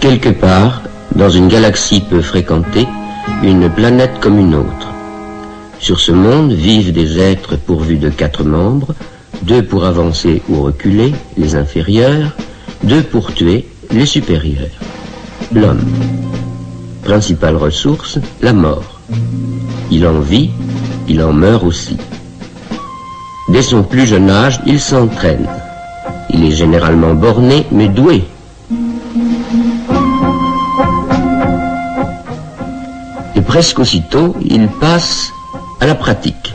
Quelque part, dans une galaxie peu fréquentée, une planète comme une autre. Sur ce monde vivent des êtres pourvus de 4 membres, 2 pour avancer ou reculer, les inférieurs, 2 pour tuer, les supérieurs. L'homme. Principale ressource, la mort. Il en vit, il en meurt aussi. Dès son plus jeune âge, il s'entraîne. Il est généralement borné, mais doué. Et presque aussitôt, il passe à la pratique.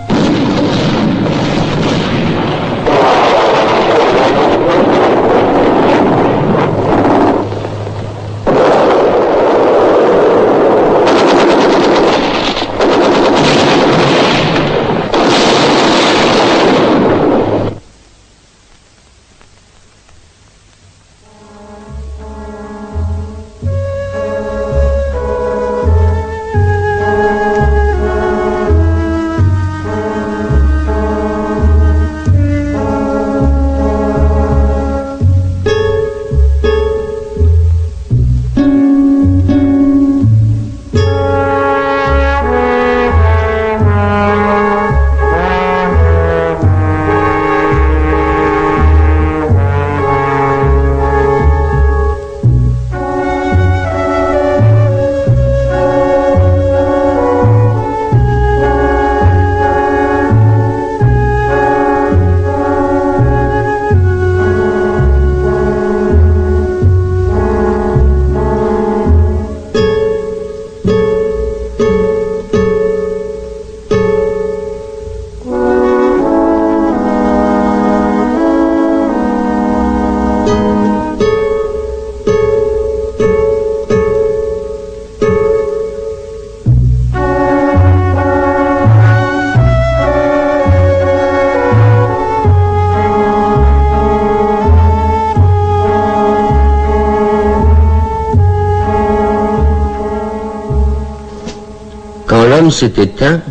Quand l'homme s'est éteint,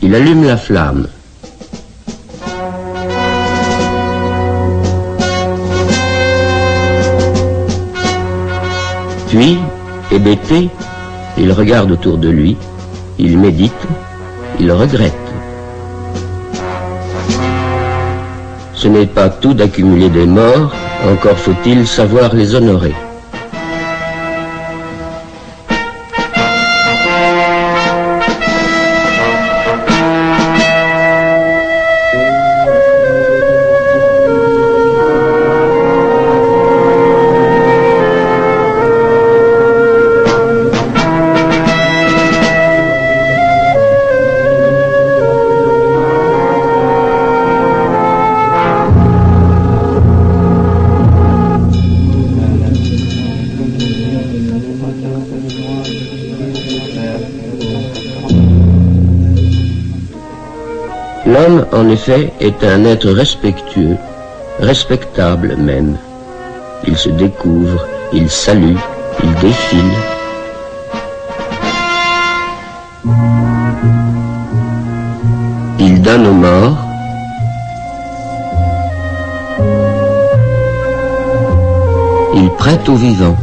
il allume la flamme. Puis, hébété, il regarde autour de lui, il médite, il regrette. Ce n'est pas tout d'accumuler des morts, encore faut-il savoir les honorer. L'homme, en effet, est un être respectueux, respectable même. Il se découvre, il salue, il défile. Il donne aux morts. Il prête aux vivants.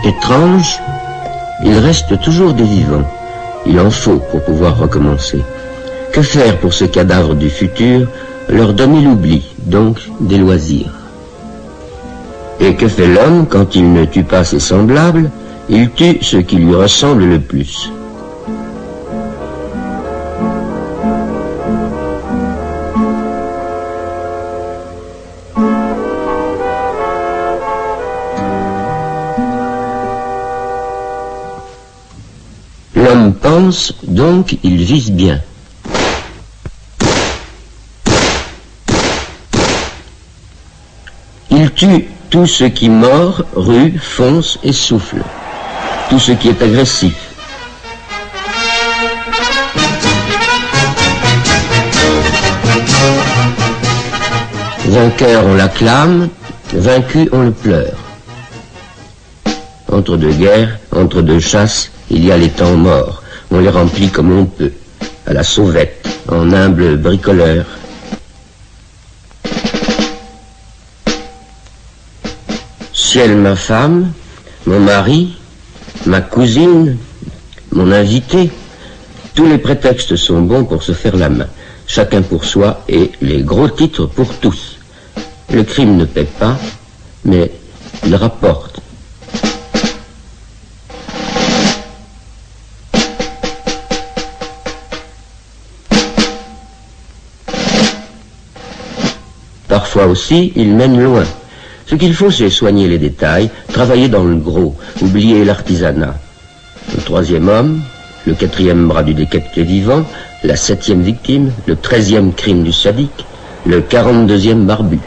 Étrange, il reste toujours des vivants. Il en faut pour pouvoir recommencer. Que faire pour ce cadavre du futur? Leur donner l'oubli, donc des loisirs. Et que fait l'homme quand il ne tue pas ses semblables? Il tue ce qui lui ressemble le plus. L'homme pense, donc il vise bien. Il tue tout ce qui mord, rue, fonce et souffle. Tout ce qui est agressif. Vainqueur, on l'acclame, Vaincu, on le pleure. Entre deux guerres, entre deux chasses, il y a les temps morts. On les remplit comme on peut, à la sauvette, en humble bricoleur. Ciel, ma femme, mon mari, ma cousine, mon invité, tous les prétextes sont bons pour se faire la main, chacun pour soi et les gros titres pour tous. Le crime ne paie pas, mais il rapporte. Parfois aussi, il mène loin. Ce qu'il faut, c'est soigner les détails, travailler dans le gros, oublier l'artisanat. Le troisième homme, le quatrième bras du décapité vivant, la 7e victime, le 13e crime du sadique, le 42e barbu.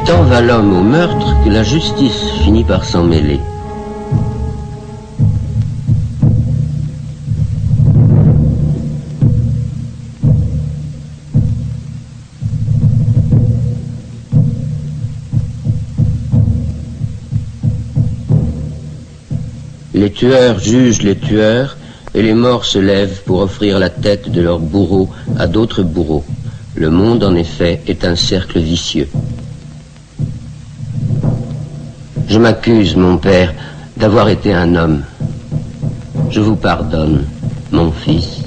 Tant va l'homme au meurtre que la justice finit par s'en mêler. Les tueurs jugent les tueurs et les morts se lèvent pour offrir la tête de leurs bourreaux à d'autres bourreaux. Le monde, en effet, est un cercle vicieux. Je m'accuse, mon père, d'avoir été un homme. Je vous pardonne, mon fils.